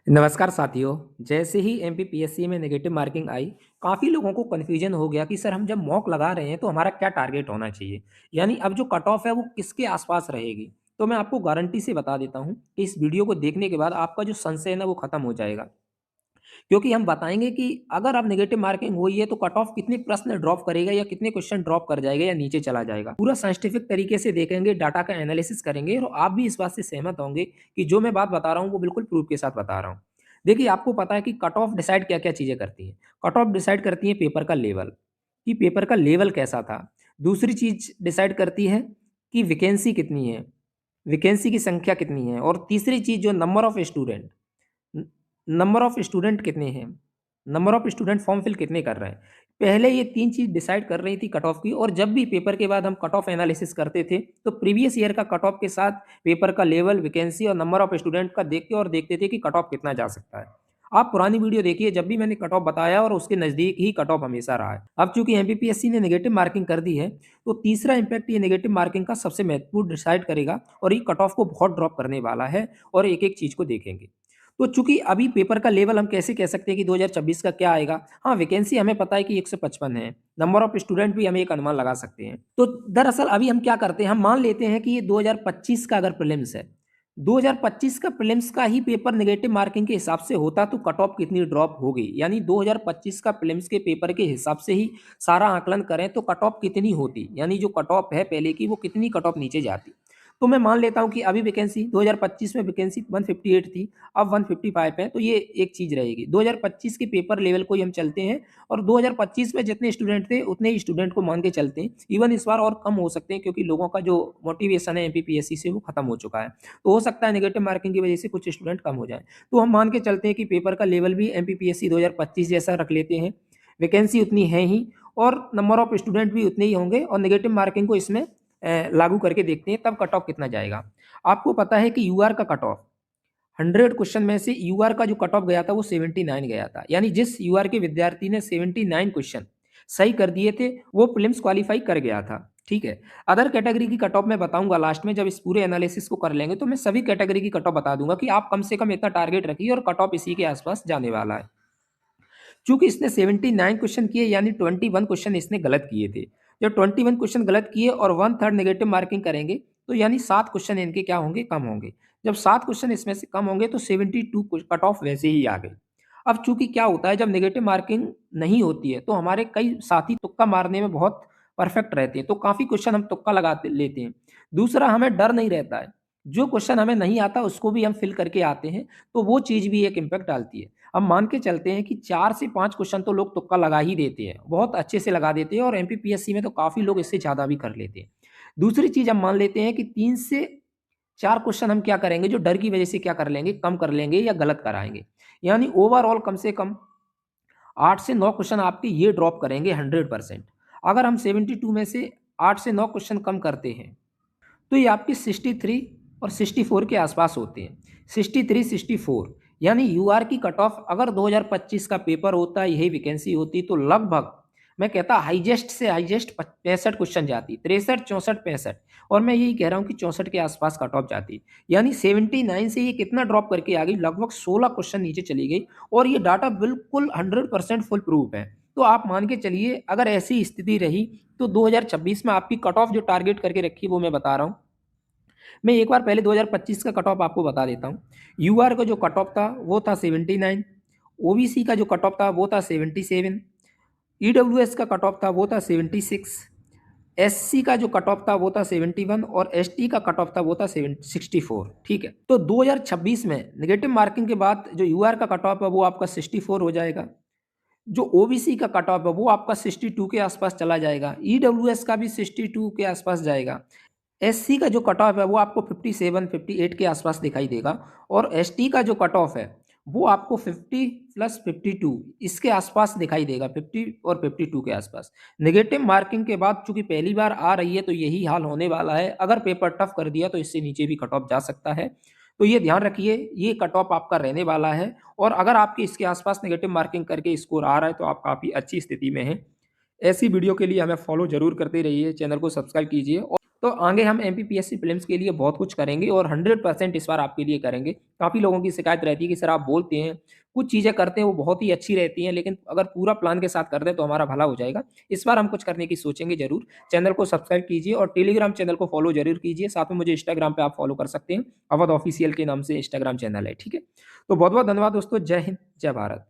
नमस्कार साथियों। जैसे ही एमपीपीएससी में नेगेटिव मार्किंग आई, काफ़ी लोगों को कन्फ्यूजन हो गया कि सर हम जब मॉक लगा रहे हैं तो हमारा क्या टारगेट होना चाहिए, यानी अब जो कट ऑफ है वो किसके आसपास रहेगी। तो मैं आपको गारंटी से बता देता हूँ कि इस वीडियो को देखने के बाद आपका जो संशय है ना वो खत्म हो जाएगा, क्योंकि हम बताएंगे कि अगर अब नेगेटिव मार्किंग हुई है तो कट ऑफ कितने प्रश्न ड्रॉप करेगा या कितने क्वेश्चन ड्रॉप कर जाएगा या नीचे चला जाएगा। पूरा साइंटिफिक तरीके से देखेंगे, डाटा का एनालिसिस करेंगे और आप भी इस बात से सहमत होंगे कि जो मैं बात बता रहा हूँ वो बिल्कुल प्रूफ के साथ बता रहा हूँ। देखिए, आपको पता है कि कट ऑफ डिसाइड क्या क्या चीज़ें करती हैं। कट ऑफ डिसाइड करती है पेपर का लेवल, कि पेपर का लेवल कैसा था। दूसरी चीज़ डिसाइड करती है कि वैकेंसी कितनी है, वैकेंसी की संख्या कितनी है। और तीसरी चीज़ जो number of student, number of student कितने हैं, number of student form fill कितने कर रहे हैं। पहले ये 3 चीज़ डिसाइड कर रही थी कट ऑफ की। और जब भी पेपर के बाद हम कट ऑफ एनालिसिस करते थे, तो प्रीवियस ईयर का कट ऑफ के साथ पेपर का लेवल, वैकेंसी और नंबर ऑफ स्टूडेंट का देख के और देखते थे कि कट ऑफ कितना जा सकता है। आप पुरानी वीडियो देखिए, जब भी मैंने कट ऑफ बताया और उसके नज़दीक ही कट ऑफ हमेशा रहा है। अब चूंकि एमपीपीएससी ने नेगेटिव मार्किंग कर दी है, तो तीसरा इम्पैक्ट ये नेगेटिव मार्किंग का सबसे महत्वपूर्ण डिसाइड करेगा और ये कट ऑफ को बहुत ड्रॉप करने वाला है। और एक-एक चीज़ को देखेंगे। तो चूँकि अभी पेपर का लेवल हम कैसे कह सकते हैं कि 2026 का क्या आएगा? हाँ, वैकेंसी हमें पता है कि 155 है। नंबर ऑफ स्टूडेंट भी हम एक अनुमान लगा सकते हैं। तो दरअसल अभी हम क्या करते हैं, हम मान लेते हैं कि ये 2025 का अगर प्रीलिम्स है, 2025 का प्रीलिम्स का ही पेपर नेगेटिव मार्किंग के हिसाब से होता तो कट ऑफ कितनी ड्रॉप होगी? यानी 2025 का प्रीलिम्स के पेपर के हिसाब से ही सारा आकलन करें तो कट ऑफ कितनी होती? यानी जो कट ऑफ है पहले की, वो कितनी कट ऑफ नीचे जाती? तो मैं मान लेता हूँ कि अभी वैकेंसी 2025 में वैकेंसी 158 थी, अब 155 है, तो ये एक चीज़ रहेगी। 2025 के पेपर लेवल को ही हम चलते हैं और 2025 में जितने स्टूडेंट थे उतने ही स्टूडेंट को मान के चलते हैं। इवन इस बार और कम हो सकते हैं, क्योंकि लोगों का जो मोटिवेशन है एमपीपीएससी से वो खत्म हो चुका है। तो हो सकता है नेगेटिव मार्किंग की वजह से कुछ स्टूडेंट कम हो जाएँ। तो हम मान के चलते हैं कि पेपर का लेवल भी एमपीपीएससी 2025 जैसा रख लेते हैं, वैकेंसी उतनी है ही और नंबर ऑफ स्टूडेंट भी उतने ही होंगे और नेगेटिव मार्किंग को इसमें लागू करके देखते हैं, तब कट ऑफ कितना जाएगा। आपको पता है कि यूआर का कट ऑफ 100 क्वेश्चन में से यूआर का जो कट ऑफ गया था वो 79 गया था। यानी जिस यूआर के विद्यार्थी ने 79 क्वेश्चन सही कर दिए थे, वो प्रीलिम्स क्वालीफाई कर गया था। ठीक है। अदर कैटेगरी की कट ऑफ मैं बताऊंगा लास्ट में, जब इस पूरे एनालिसिस को कर लेंगे तो मैं सभी कैटेगरी की कट ऑफ बता दूंगा कि आप कम से कम इतना टारगेट रखिए और कट ऑफ इसी के आसपास जाने वाला है। चूँकि इसने 79 क्वेश्चन किए, यानी 21 क्वेश्चन इसने गलत किए थे। जब 21 क्वेश्चन गलत किए और 1/3 नेगेटिव मार्किंग करेंगे, तो यानी 7 क्वेश्चन इनके क्या होंगे, कम होंगे। जब 7 क्वेश्चन इसमें से कम होंगे तो 72 कट ऑफ वैसे ही आ गई। अब चूँकि क्या होता है, जब नेगेटिव मार्किंग नहीं होती है तो हमारे कई साथी तुक्का मारने में बहुत परफेक्ट रहते हैं, तो काफ़ी क्वेश्चन हम तुक्का लगाते लेते हैं। दूसरा, हमें डर नहीं रहता है। जो क्वेश्चन हमें नहीं आता उसको भी हम फिल करके आते हैं, तो वो चीज़ भी एक इम्पैक्ट डालती है। अब मान के चलते हैं कि 4 से 5 क्वेश्चन तो लोग तुक्का लगा ही देते हैं, बहुत अच्छे से लगा देते हैं और एमपीपीएससी में तो काफ़ी लोग इससे ज़्यादा भी कर लेते हैं। दूसरी चीज़ हम मान लेते हैं कि 3 से 4 क्वेश्चन हम क्या करेंगे, जो डर की वजह से क्या कर लेंगे, कम कर लेंगे या गलत कराएँगे। यानी ओवरऑल कम से कम 8 से 9 क्वेश्चन आपके ये ड्रॉप करेंगे 100%। अगर हम 72 में से 8 से 9 क्वेश्चन कम करते हैं, तो ये आपके 63 और 64 के आसपास होते हैं। 63, 64, यानी यूआर की कट ऑफ अगर 2025 का पेपर होता, यही वैकेंसी होती, तो लगभग मैं कहता हाईएस्ट से हाईएस्ट 65 क्वेश्चन जाती, 63, 64, 65। और मैं यही कह रहा हूँ कि 64 के आसपास कट ऑफ जाती। यानी 79 से ये कितना ड्रॉप करके आ गई, लगभग 16 क्वेश्चन नीचे चली गई। और ये डाटा बिल्कुल 100% फुल प्रूफ है। तो आप मान के चलिए, अगर ऐसी स्थिति रही तो 2026 में आपकी कट ऑफ जो टारगेट करके रखी है वो मैं बता रहा हूँ। मैं एक बार पहले 2025 का कट ऑफ आपको बता देता हूँ। यूआर का जो कट ऑफ था वो था 79, ओबीसी का जो कट ऑफ था वो था 77, ईडब्ल्यूएस का कट ऑफ था वो था 76, एससी का जो कट ऑफ था वो था 71 और एसटी का कट ऑफ था वो था 64। ठीक है। तो 2026 में नेगेटिव मार्किंग के बाद जो यूआर का कट ऑफ है वो आपका 64 हो जाएगा। जो ओबीसी का कट ऑफ है वो आपका 62 के आसपास चला जाएगा। ईडब्ल्यूएस का भी 62 के आसपास जाएगा। एससी का जो कट ऑफ है वो आपको 57, 58 के आसपास दिखाई देगा। और एसटी का जो कट ऑफ है वो आपको 50 प्लस 52 इसके आसपास दिखाई देगा, 50 और 52 के आसपास। नेगेटिव मार्किंग के बाद चूंकि पहली बार आ रही है तो यही हाल होने वाला है। अगर पेपर टफ कर दिया तो इससे नीचे भी कट ऑफ जा सकता है। तो ये ध्यान रखिए, ये कट ऑफ आपका रहने वाला है। और अगर आपके इसके आसपास नेगेटिव मार्किंग करके स्कोर आ रहा है तो आप काफ़ी अच्छी स्थिति में हैं। ऐसी वीडियो के लिए हमें फॉलो जरूर करते रहिए, चैनल को सब्सक्राइब कीजिए। तो आगे हम एमपीपीएससी प्रीलिम्स के लिए बहुत कुछ करेंगे और 100% इस बार आपके लिए करेंगे। काफ़ी लोगों की शिकायत रहती है कि सर आप बोलते हैं, कुछ चीज़ें करते हैं वो बहुत ही अच्छी रहती हैं, लेकिन अगर पूरा प्लान के साथ कर दें तो हमारा भला हो जाएगा। इस बार हम कुछ करने की सोचेंगे ज़रूर। चैनल को सब्सक्राइब कीजिए और टेलीग्राम चैनल को फॉलो ज़रूर कीजिए। साथ में मुझे इंस्टाग्राम पे आप फॉलो कर सकते हैं। अवध ऑफिशियल के नाम से इंस्टाग्राम चैनल है, ठीक है? तो बहुत-बहुत धन्यवाद दोस्तों। जय हिंद, जय भारत।